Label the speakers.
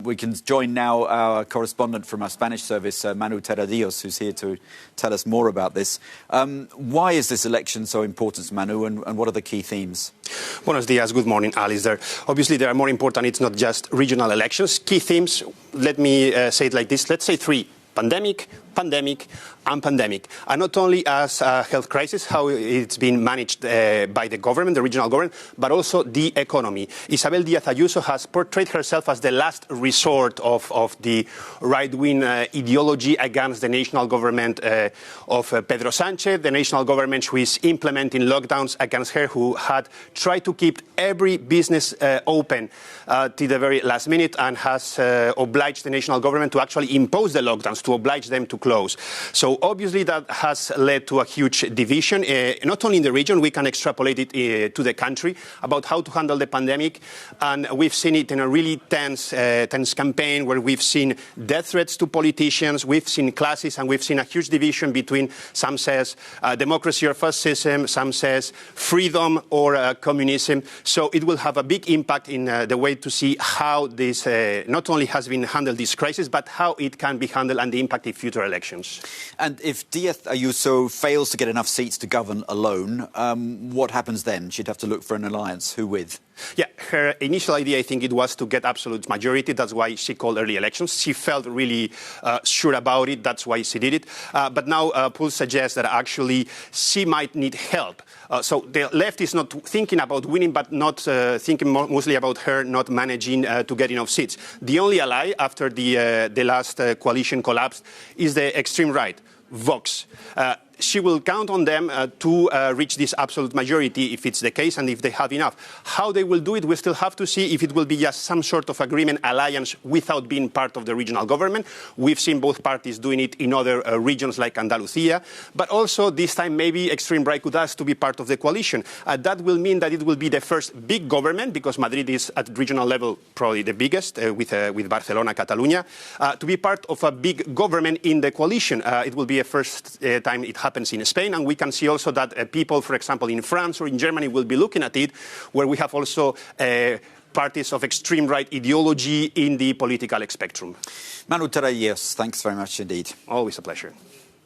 Speaker 1: We can join now our correspondent from our Spanish service, Manu Terradillos, who's here to tell us more about this. Why is this election so important, Manu, and what are the key themes?
Speaker 2: Buenos dias, good morning, Alistair. Obviously, they are more important. It's not just regional elections. Key themes, let me say it like this. Let's say three: pandemic, pandemic, and pandemic. And not only as a health crisis, how it's been managed by the government, the regional government, but also the economy. Isabel Díaz Ayuso has portrayed herself as the last resort of the right-wing ideology against the national government of Pedro Sánchez, the national government who is implementing lockdowns against her, who had tried to keep every business open to the very last minute and has obliged the national government to actually impose the lockdowns, to oblige them to close. So obviously that has led to a huge division, not only in the region, we can extrapolate it to the country about how to handle the pandemic. And we've seen it in a really tense campaign where we've seen death threats to politicians, we've seen classes, and we've seen a huge division between some says democracy or fascism, some says freedom or communism. So it will have a big impact in the way to see how this not only has been handled, this crisis, but how it can be handled and the impact in future elections.
Speaker 1: And if Díaz Ayuso fails to get enough seats to govern alone, what happens then? She'd have to look for an alliance. Who with?
Speaker 2: Yeah, her initial idea, I think it was to get absolute majority. That's why she called early elections. She felt really sure about it. That's why she did it. But now polls suggest that actually she might need help. So the left is not thinking about winning, but not thinking mostly about her not managing to get enough seats. The only ally after the last coalition collapsed is the extreme right, Vox. She will count on them to reach this absolute majority if it's the case and if they have enough. How they will do it, we still have to see if it will be just some sort of agreement, alliance without being part of the regional government. We've seen both parties doing it in other regions like Andalusia, but also this time maybe extreme right could ask to be part of the coalition. That will mean that it will be the first big government, because Madrid is at regional level probably the biggest with Barcelona, Catalonia, to be part of a big government in the coalition. It will be a first time it happens in Spain, and we can see also that people, for example, in France or in Germany will be looking at it, where we have also parties of extreme right ideology in the political spectrum.
Speaker 1: Manu Terradillos, thanks very much indeed.
Speaker 2: Always a pleasure.